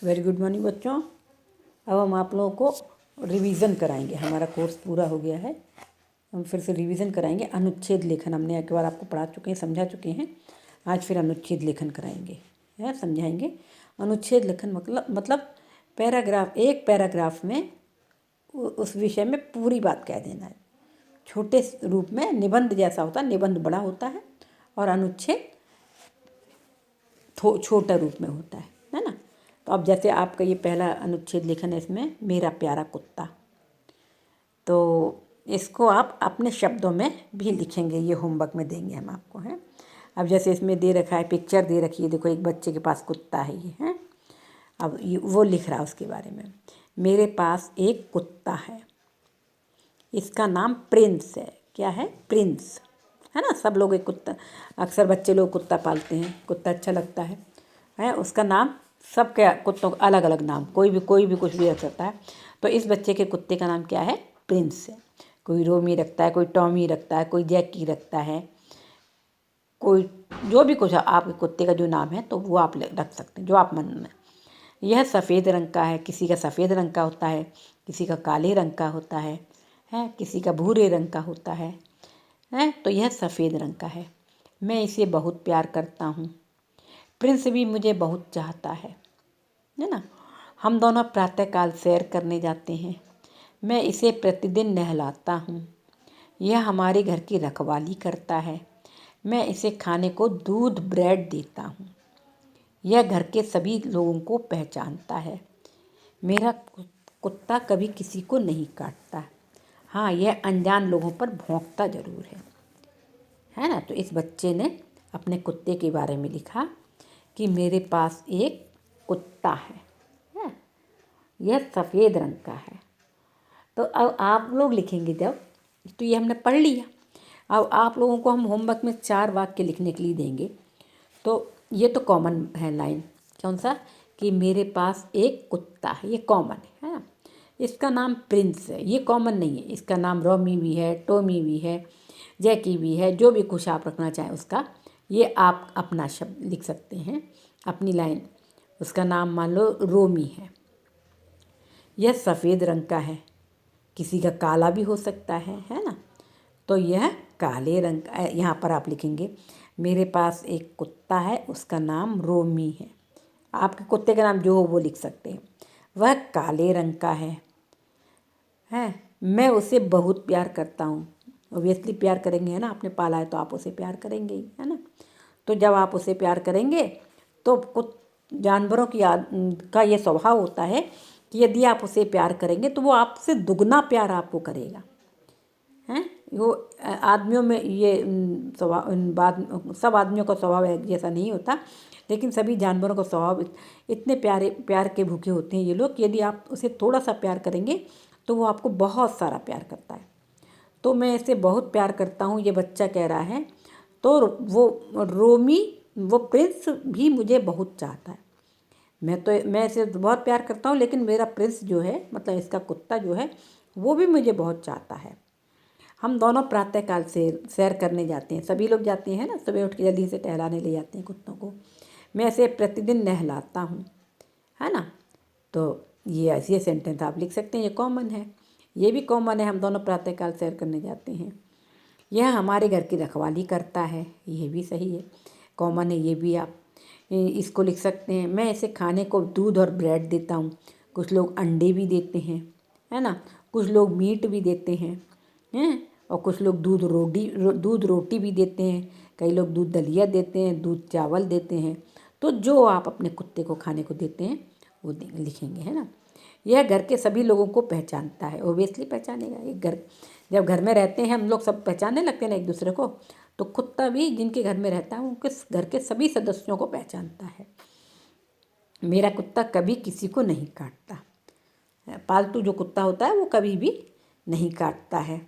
Very good morning बच्चों। अब हम आप लोगों को रिवीजन कराएंगे। हमारा कोर्स पूरा हो गया है, हम फिर से रिवीजन कराएंगे। अनुच्छेद लेखन हमने एक बार आपको पढ़ा चुके हैं, समझा चुके हैं। आज फिर अनुच्छेद लेखन कराएंगे या समझाएंगे। अनुच्छेद लेखन मतलब पैराग्राफ, एक पैराग्राफ में उस विषय में पूरी बात कह देना है। छोटे रूप में निबंध जैसा होता है, निबंध बड़ा होता है और अनुच्छेद छोटा रूप में होता है ना। तो अब जैसे आपका ये पहला अनुच्छेद लेखन है, इसमें मेरा प्यारा कुत्ता, तो इसको आप अपने शब्दों में भी लिखेंगे। ये होमवर्क में देंगे हम आपको, हैं। अब जैसे इसमें दे रखा है, पिक्चर दे रखी है, देखो एक बच्चे के पास कुत्ता है ये, है। अब ये वो लिख रहा है उसके बारे में। मेरे पास एक कुत्ता है, इसका नाम प्रिंस है। क्या है? प्रिंस, है ना। सब लोग एक कुत्ता, अक्सर बच्चे लोग कुत्ता पालते हैं, कुत्ता अच्छा लगता है। उसका नाम, सबके कुत्तों का अलग अलग नाम, कोई भी कुछ भी रख सकता है। तो इस बच्चे के कुत्ते का नाम क्या है? प्रिंस है। कोई रोमी रखता है, कोई टॉमी रखता है, कोई जैकी रखता है, कोई जो भी कुछ है। आपके कुत्ते का जो नाम है तो वो आप रख सकते हैं, जो आप मन में। यह सफ़ेद रंग का है, किसी का सफ़ेद रंग का होता है, किसी का काले रंग का होता है, किसी का भूरे रंग का होता है। तो यह सफ़ेद रंग का है। मैं इसे बहुत प्यार करता हूँ। प्रिंस भी मुझे बहुत चाहता है ना। हम दोनों प्रातःकाल सैर करने जाते हैं। मैं इसे प्रतिदिन नहलाता हूँ। यह हमारे घर की रखवाली करता है। मैं इसे खाने को दूध ब्रेड देता हूँ। यह घर के सभी लोगों को पहचानता है। मेरा कुत्ता कभी किसी को नहीं काटता। हाँ, यह अनजान लोगों पर भौंकता ज़रूर है ना। तो इस बच्चे ने अपने कुत्ते के बारे में लिखा कि मेरे पास एक कुत्ता है, यह सफ़ेद रंग का है। तो अब आप लोग लिखेंगे जब, तो ये हमने पढ़ लिया। अब आप लोगों को हम होमवर्क में 4 वाक्य लिखने के लिए देंगे। तो ये तो कॉमन है लाइन, कौन सा? कि मेरे पास एक कुत्ता है, ये कॉमन है ना। इसका नाम प्रिंस है, ये कॉमन नहीं है। इसका नाम रोमी भी है, टॉमी भी है, जैकी भी है, जो भी कुछ आप रखना चाहें उसका, ये आप अपना शब्द लिख सकते हैं, अपनी लाइन। उसका नाम मान लो रोमी है। यह सफ़ेद रंग का है, किसी का काला भी हो सकता है ना। तो यह काले रंग का, यहाँ पर आप लिखेंगे मेरे पास एक कुत्ता है, उसका नाम रोमी है। आपके कुत्ते का नाम जो हो वो लिख सकते हैं। वह काले रंग का है। मैं उसे बहुत प्यार करता हूँ। ऑब्वियसली प्यार करेंगे, है ना। आपने पाला है तो आप उसे प्यार करेंगे ही, है ना। तो जब आप उसे प्यार करेंगे तो कुछ जानवरों का ये स्वभाव होता है कि यदि आप उसे प्यार करेंगे तो वो आपसे दुगना प्यार आपको करेगा, हैं। वो आदमियों में ये स्वभाव, सब आदमियों का स्वभाव एक जैसा नहीं होता, लेकिन सभी जानवरों का स्वभाव इतने प्यार के भूखे होते हैं ये लोग कि यदि आप उसे थोड़ा सा प्यार करेंगे तो वो आपको बहुत सारा प्यार करता है। तो मैं इसे बहुत प्यार करता हूँ, ये बच्चा कह रहा है। तो वो रोमी, वो प्रिंस भी मुझे बहुत चाहता है। मैं इसे बहुत प्यार करता हूँ, लेकिन मेरा प्रिंस जो है, मतलब इसका कुत्ता जो है, वो भी मुझे बहुत चाहता है। हम दोनों प्रातःकाल से सैर करने जाते हैं, सभी लोग जाते हैं ना, सुबह उठ के जल्दी से टहलाने ले जाते हैं कुत्तों को। मैं इसे प्रतिदिन नहलाता हूँ, है ना। तो ये ऐसे सेंटेंस आप लिख सकते हैं, ये कॉमन है। ये भी कॉमन है, हम दोनों प्रातःकाल सैर करने जाते हैं। यह हमारे घर की रखवाली करता है, ये भी सही है, कॉमन है। ये भी आप इसको लिख सकते हैं। मैं इसे खाने को दूध और ब्रेड देता हूँ। कुछ लोग अंडे भी देते हैं, है ना। कुछ लोग मीट भी देते हैं और कुछ लोग दूध रोटी भी देते हैं। कई लोग दूध दलिया देते हैं, दूध चावल देते हैं। तो जो आप अपने कुत्ते को खाने को देते हैं वो लिखेंगे, है ना। यह घर के सभी लोगों को पहचानता है। ओबियसली पहचानेगा। एक घर, जब घर में रहते हैं हम लोग, सब पहचानने लगते हैं ना एक दूसरे को। तो कुत्ता भी जिनके घर में रहता है उनके घर के सभी सदस्यों को पहचानता है। मेरा कुत्ता कभी किसी को नहीं काटता। पालतू जो कुत्ता होता है वो कभी भी नहीं काटता है।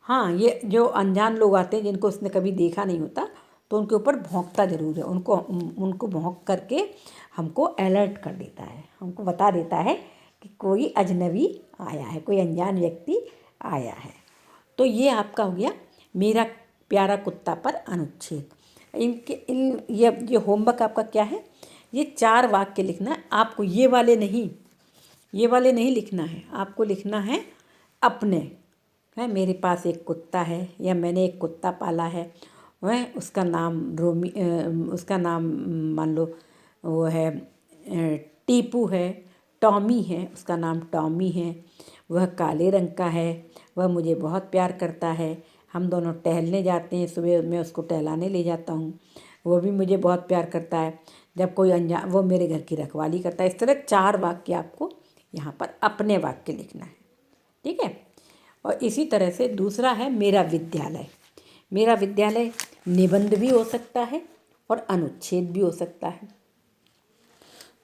हाँ, ये जो अनजान लोग आते हैं जिनको उसने कभी देखा नहीं होता, तो उनके ऊपर भौंकता ज़रूर है। उनको भौंक करके हमको अलर्ट कर देता है, हमको बता देता है कि कोई अजनबी आया है, कोई अनजान व्यक्ति आया है। तो ये आपका हो गया मेरा प्यारा कुत्ता पर अनुच्छेद। ये होमवर्क आपका क्या है ये 4 वाक्य लिखना है आपको, ये वाले नहीं लिखना है। आपको लिखना है अपने, है मेरे पास एक कुत्ता है, या मैंने एक कुत्ता पाला है, वह उसका नाम उसका नाम मान लो वो है टीपू है, टॉमी है, उसका नाम टॉमी है, वह काले रंग का है, वह मुझे बहुत प्यार करता है, हम दोनों टहलने जाते हैं, सुबह मैं उसको टहलाने ले जाता हूँ, वो भी मुझे बहुत प्यार करता है, जब कोई अनजान वो मेरे घर की रखवाली करता है। इस तरह 4 वाक्य आपको यहाँ पर अपने वाक्य लिखना है, ठीक है। और इसी तरह से दूसरा है मेरा विद्यालय। मेरा विद्यालय निबंध भी हो सकता है और अनुच्छेद भी हो सकता है।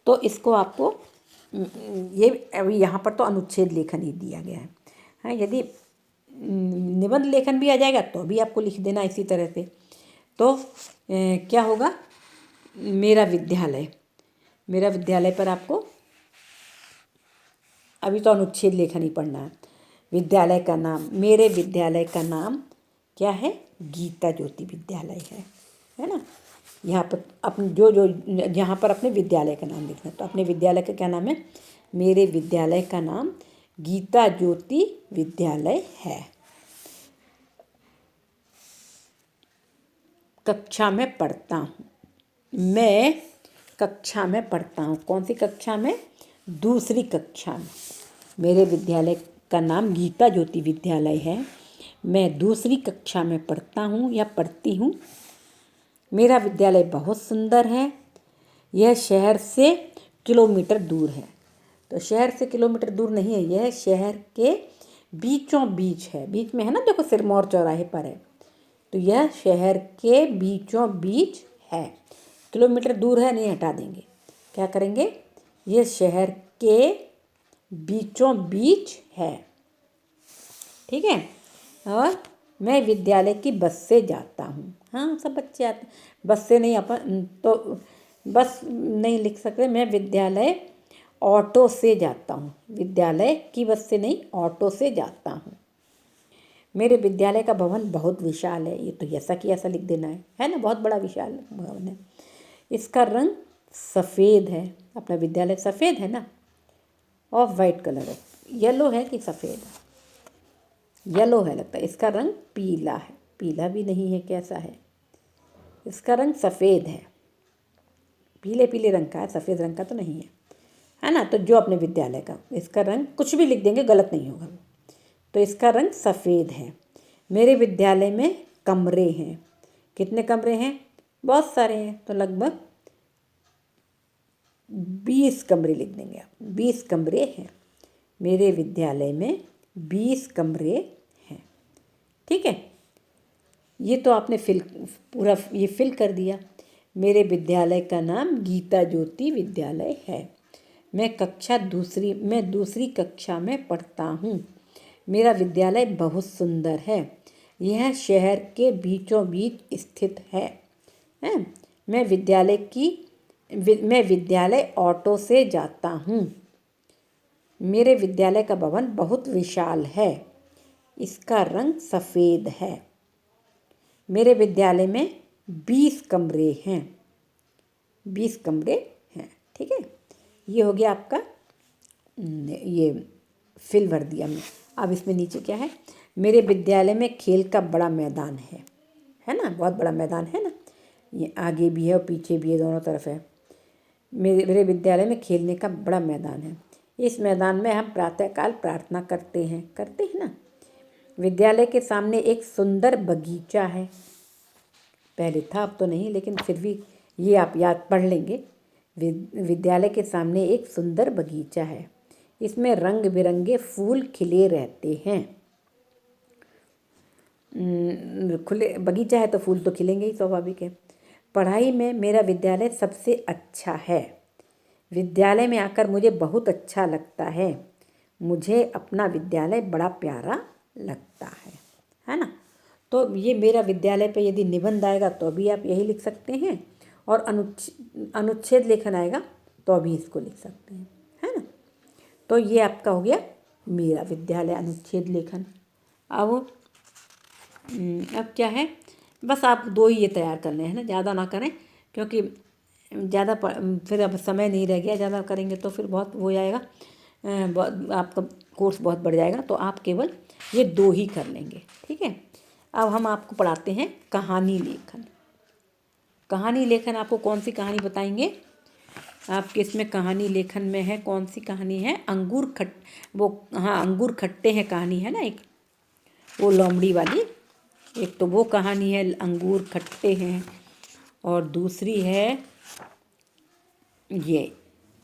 तो इसको आपको ये अभी यहाँ पर तो अनुच्छेद लेखन ही दिया गया है, हाँ, यदि निबंध लेखन भी आ जाएगा तो भी आपको लिख देना इसी तरह से। तो क्या होगा, मेरा विद्यालय, मेरा विद्यालय पर आपको अभी तो अनुच्छेद लेखन ही पढ़ना है। विद्यालय का नाम, मेरे विद्यालय का नाम क्या है, गीता ज्योति विद्यालय है ना। यहाँ पर अपने जो यहाँ पर अपने विद्यालय का नाम लिखना है। तो अपने विद्यालय का क्या नाम है, मेरे विद्यालय का नाम गीता ज्योति विद्यालय है। कक्षा में पढ़ता हूँ, मैं कक्षा में पढ़ता हूँ। कौन सी कक्षा में, दूसरी कक्षा में। मेरे विद्यालय का नाम गीता ज्योति विद्यालय है, मैं दूसरी कक्षा में पढ़ता हूँ या पढ़ती हूँ। मेरा विद्यालय बहुत सुंदर है, यह शहर से किलोमीटर दूर है। तो शहर से किलोमीटर दूर नहीं है, यह शहर के बीचों बीच है। बीच में है ना, देखो सिरमौर चौराहे पर है, तो यह शहर के बीचों बीच है। किलोमीटर दूर है नहीं, हटा देंगे, क्या करेंगे, यह शहर के बीचों बीच है, ठीक है। और मैं विद्यालय की बस से जाता हूँ। हाँ, सब बच्चे आते, बस से नहीं, अपन तो बस नहीं लिख सकते। मैं विद्यालय ऑटो से जाता हूँ, विद्यालय की बस से नहीं, ऑटो से जाता हूँ। मेरे विद्यालय का भवन बहुत विशाल है, ये तो ऐसा कि ऐसा लिख देना है ना, बहुत बड़ा विशाल भवन है। इसका रंग सफ़ेद है, अपना विद्यालय सफ़ेद है ना, ऑफ वाइट कलर है, येलो है कि सफ़ेद है, येलो है लगता है। इसका रंग पीला है, पीला भी नहीं है, कैसा है, इसका रंग सफ़ेद है, पीले पीले रंग का है, सफ़ेद रंग का तो नहीं है ना। तो जो अपने विद्यालय का, इसका रंग कुछ भी लिख देंगे, गलत नहीं होगा। तो इसका रंग सफ़ेद है। मेरे विद्यालय में कमरे हैं, कितने कमरे हैं, बहुत सारे हैं, तो लगभग 20 कमरे लिख देंगे आप, 20 कमरे हैं। मेरे विद्यालय में 20 कमरे हैं, ठीक है। ये तो आपने पूरा ये फिल कर दिया। मेरे विद्यालय का नाम गीता ज्योति विद्यालय है, मैं दूसरी कक्षा में पढ़ता हूँ। मेरा विद्यालय बहुत सुंदर है, यह शहर के बीचों बीच स्थित है। मैं विद्यालय ऑटो से जाता हूँ। मेरे विद्यालय का भवन बहुत विशाल है, इसका रंग सफ़ेद है। मेरे विद्यालय में 20 कमरे हैं, 20 कमरे हैं, ठीक है। ये हो गया आपका, ये फिल भर दिया मैं। अब इसमें नीचे क्या है, मेरे विद्यालय में खेल का बड़ा मैदान है ना, बहुत बड़ा मैदान है ना, ये आगे भी है और पीछे भी है, दोनों तरफ है। मेरे विद्यालय में खेलने का बड़ा मैदान है, इस मैदान में हम प्रातःकाल प्रार्थना करते हैं ना। विद्यालय के सामने एक सुंदर बगीचा है, पहले था अब तो नहीं, लेकिन फिर भी ये आप याद पढ़ लेंगे। विद्यालय के सामने एक सुंदर बगीचा है, इसमें रंग बिरंगे फूल खिले रहते हैं। खुले बगीचा है तो फूल तो खिलेंगे ही, स्वाभाविक है। पढ़ाई में मेरा विद्यालय सबसे अच्छा है, विद्यालय में आकर मुझे बहुत अच्छा लगता है, मुझे अपना विद्यालय बड़ा प्यारा लगता है ना। तो ये मेरा विद्यालय पे यदि निबंध आएगा तो भी आप यही लिख सकते हैं, और अनुच्छेद लेखन आएगा तो भी इसको लिख सकते हैं, है ना। तो ये आपका हो गया मेरा विद्यालय अनुच्छेद लेखन। अब क्या है, बस आप 2 ही ये तैयार करने हैं ना, ज़्यादा ना करें, क्योंकि ज़्यादा फिर अब समय नहीं रह गया, ज़्यादा करेंगे तो फिर बहुत हो जाएगा, आपका कोर्स बहुत बढ़ जाएगा। तो आप केवल ये 2 ही कर लेंगे, ठीक है। अब हम आपको पढ़ाते हैं कहानी लेखन। कहानी लेखन आपको कौन सी कहानी बताएंगे? आपके इसमें कहानी लेखन में है, कौन सी कहानी है? अंगूर खट्टे हैं कहानी है ना, एक वो लोमड़ी वाली। एक तो वो कहानी है अंगूर खट्टे हैं, और दूसरी है ये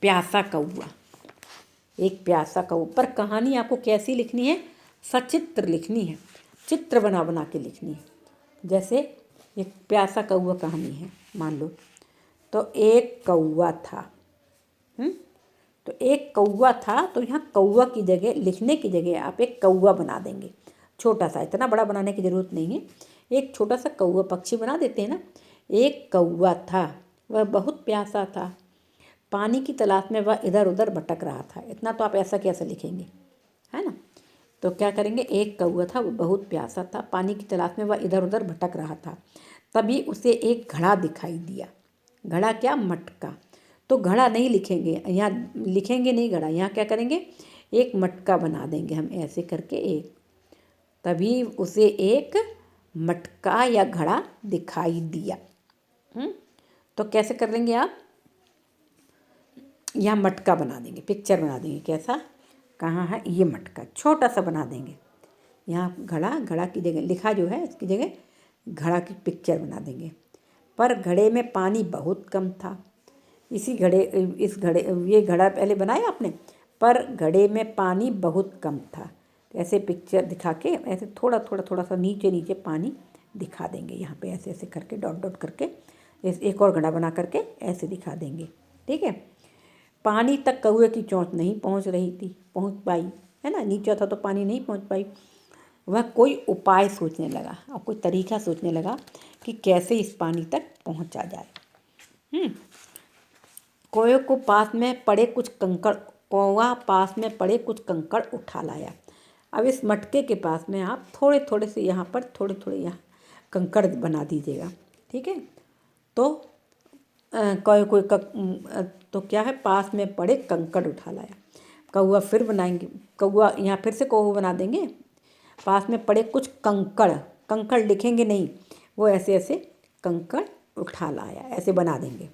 प्यासा कौआ। एक प्यासा कौआ। पर कहानी आपको कैसी लिखनी है? सचित्र लिखनी है, चित्र बना बना के लिखनी है। जैसे एक प्यासा कौआ कहानी है, मान लो। तो एक कौआ था, तो एक कौआ था, तो यहाँ कौआ की जगह, लिखने की जगह आप एक कौआ बना देंगे, छोटा सा। इतना बड़ा बनाने की ज़रूरत नहीं है, एक छोटा सा कौआ पक्षी बना देते हैं ना। एक कौआ था, वह बहुत प्यासा था, पानी की तलाश में वह इधर उधर भटक रहा था। इतना तो आप ऐसा कैसे लिखेंगे, है ना। तो क्या करेंगे? एक कौआ था, वो बहुत प्यासा था, पानी की तलाश में वह इधर उधर भटक रहा था। तभी उसे एक घड़ा दिखाई दिया। घड़ा क्या? मटका। तो घड़ा नहीं लिखेंगे यहाँ, लिखेंगे नहीं घड़ा, यहाँ क्या करेंगे? एक मटका बना देंगे हम ऐसे करके एक। तभी उसे एक मटका या घड़ा दिखाई दिया। तो कैसे कर लेंगे आप? यहाँ मटका बना देंगे, पिक्चर बना देंगे। कैसा? कहाँ है ये मटका? छोटा सा बना देंगे। यहाँ घड़ा की जगह लिखा जो है, इसकी जगह घड़ा की पिक्चर बना देंगे। पर घड़े में पानी बहुत कम था। ये घड़ा पहले बनाया आपने, पर घड़े में पानी बहुत कम था। ऐसे पिक्चर दिखा के ऐसे थोड़ा सा नीचे नीचे पानी दिखा देंगे। यहाँ पे ऐसे ऐसे करके डॉट डॉट करके एक और घड़ा बना करके ऐसे दिखा देंगे, ठीक है। पानी तक कौए की चोंच नहीं पहुँच पाई, है ना, नीचे था तो पानी नहीं पहुँच पाई। वह कोई उपाय सोचने लगा और कोई तरीका सोचने लगा कि कैसे इस पानी तक पहुँचा जाए। कौआ पास में पड़े कुछ कंकड़ उठा लाया। अब इस मटके के पास में आप थोड़े से यहाँ पर थोड़े यहाँ कंकड़ बना दीजिएगा, ठीक है। तो तो क्या है? पास में पड़े कंकड़ उठा लाया। कौआ फिर बनाएंगे, कौआ यहाँ फिर से कौआ बना देंगे। पास में पड़े कुछ कंकड़ लिखेंगे नहीं, वो ऐसे ऐसे कंकड़ उठा लाया, ऐसे बना देंगे।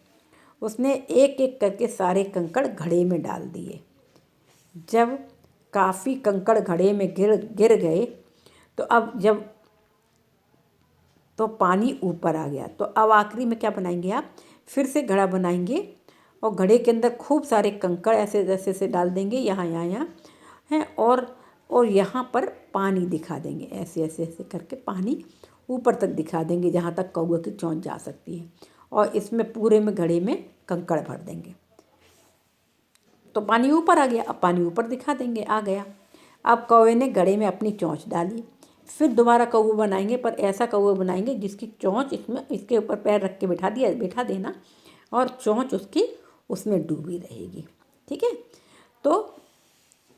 उसने एक एक करके सारे कंकड़ घड़े में डाल दिए। जब काफ़ी कंकड़ घड़े में गिर गए, तो पानी ऊपर आ गया। तो अब आखिरी में क्या बनाएंगे आप? फिर से घड़ा बनाएंगे और घड़े के अंदर खूब सारे कंकड़ ऐसे ऐसे डाल देंगे, यहाँ हैं, और यहाँ पर पानी दिखा देंगे, ऐसे ऐसे करके पानी ऊपर तक दिखा देंगे, जहाँ तक कौआ की चोंच जा सकती है। और इसमें पूरे में घड़े में कंकड़ भर देंगे। तो पानी ऊपर आ गया, अब पानी ऊपर दिखा देंगे, आ गया। अब कौवे ने घड़े में अपनी चोंच डाली। फिर दोबारा कौवा बनाएंगे, पर ऐसा कौवा बनाएंगे जिसकी चोंच इसके ऊपर पैर रख के बैठा देना, और चोंच उसकी उसमें डूबी रहेगी, ठीक है। तो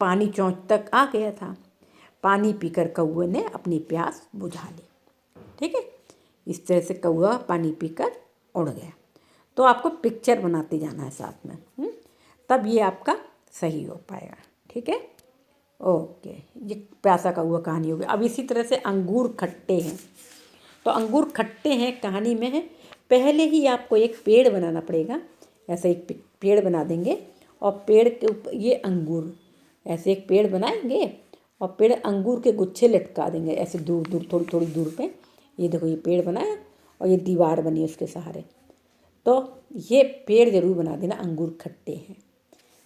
पानी चोंच तक आ गया था। पानी पीकर कौवे ने अपनी प्यास बुझा ली, ठीक है। इस तरह से कौवा पानी पीकर उड़ गया। तो आपको पिक्चर बनाते जाना है साथ में, तब ये आपका सही हो पाएगा, ठीक है। ओके, ये प्यासा कौआ कहानी हो गई। अब इसी तरह से अंगूर खट्टे हैं। तो अंगूर खट्टे हैं कहानी में है, पहले ही आपको एक पेड़ बनाना पड़ेगा। ऐसे एक पेड़ बना देंगे और पेड़ के ऊपर ये अंगूर, ऐसे एक पेड़ बनाएंगे और पेड़ अंगूर के गुच्छे लटका देंगे ऐसे दूर दूर, थोड़ी दूर पे। ये देखो, ये पेड़ बनाया और ये दीवार बनी उसके सहारे। तो ये पेड़ ज़रूर बना देना, अंगूर खट्टे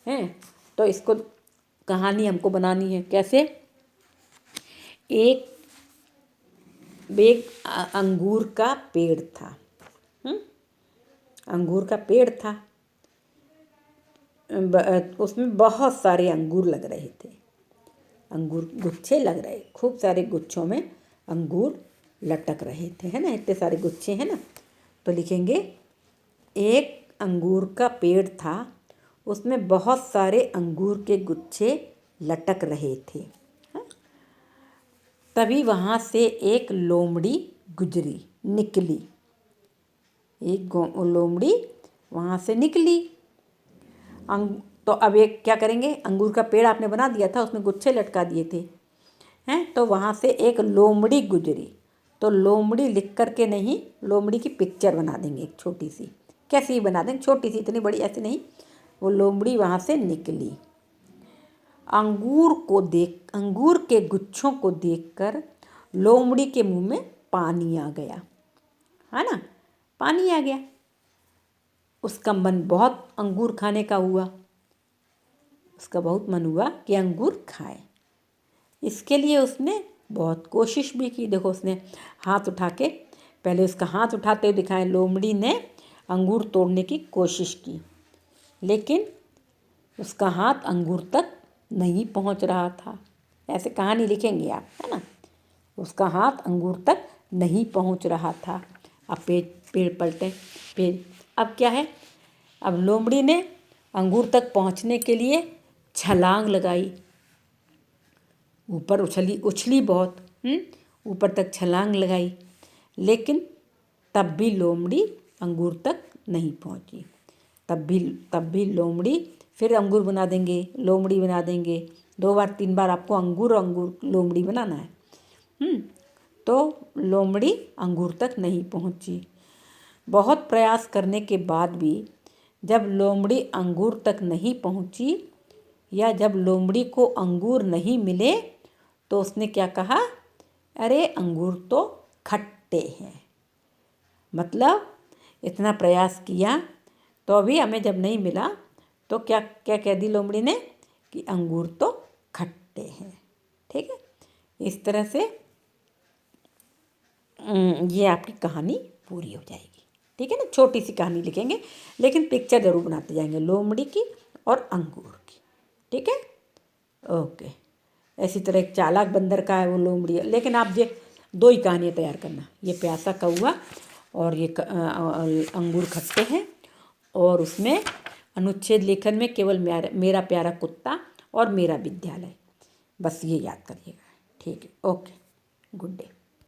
हैं। तो इसको कहानी हमको बनानी है कैसे? एक अंगूर का पेड़ था। अंगूर का पेड़ था, उसमें बहुत सारे अंगूर लग रहे थे। अंगूर गुच्छे लग रहे, खूब सारे गुच्छों में अंगूर लटक रहे थे, है ना, इतने सारे गुच्छे हैं ना। तो लिखेंगे एक अंगूर का पेड़ था, उसमें बहुत सारे अंगूर के गुच्छे लटक रहे थे। तभी वहाँ से एक लोमड़ी निकली। एक लोमड़ी वहाँ से निकली। तो अब एक क्या करेंगे, अंगूर का पेड़ आपने बना दिया था, उसमें गुच्छे लटका दिए थे हैं, तो वहाँ से एक लोमड़ी गुजरी। तो लोमड़ी लिख कर के नहीं, लोमड़ी की पिक्चर बना देंगे एक छोटी सी, कैसी बना देंगे, छोटी सी, इतनी बड़ी ऐसे नहीं। वो लोमड़ी वहाँ से निकली। अंगूर के गुच्छों को देखकर लोमड़ी के मुंह में पानी आ गया, है ना, पानी आ गया। उसका मन बहुत अंगूर खाने का हुआ, उसका बहुत मन हुआ कि अंगूर खाए। इसके लिए उसने बहुत कोशिश भी की। देखो, उसने हाथ उठा के, पहले उसका हाथ उठाते हुए दिखाए, लोमड़ी ने अंगूर तोड़ने की कोशिश की, लेकिन उसका हाथ अंगूर तक नहीं पहुंच रहा था। ऐसे कहानी लिखेंगे आप, है ना। उसका हाथ अंगूर तक नहीं पहुंच रहा था। अब पेड़ पलटे, पेड़, अब क्या है, अब लोमड़ी ने अंगूर तक पहुंचने के लिए छलांग लगाई, ऊपर उछली बहुत, ऊपर तक छलांग लगाई, लेकिन तब भी लोमड़ी अंगूर तक नहीं पहुंची। तब भी लोमड़ी, फिर अंगूर बना देंगे, लोमड़ी बना देंगे, 2 बार 3 बार आपको अंगूर लोमड़ी बनाना है। तो लोमड़ी अंगूर तक नहीं पहुंची। बहुत प्रयास करने के बाद भी जब लोमड़ी अंगूर तक नहीं पहुंची, या जब लोमड़ी को अंगूर नहीं मिले, तो उसने क्या कहा, अरे अंगूर तो खट्टे हैं। मतलब इतना प्रयास किया तो भी हमें जब नहीं मिला, तो क्या क्या कह दी लोमड़ी ने कि अंगूर तो खट्टे हैं। ठीक है, इस तरह से ये आपकी कहानी पूरी हो जाएगी। ठीक है ना, छोटी सी कहानी लिखेंगे, लेकिन पिक्चर ज़रूर बनाते जाएंगे लोमड़ी की और अंगूर की। ठीक है, ओके। इसी तरह एक चालाक बंदर का है, वो लोमड़ी है। लेकिन आप ये 2 ही कहानियाँ तैयार करना, ये प्यासा कौआ और ये अंगूर खट्टे हैं, और उसमें अनुच्छेद लेखन में केवल मेरा प्यारा कुत्ता और मेरा विद्यालय, बस ये याद करिएगा। ठीक है, ओके, गुड डे।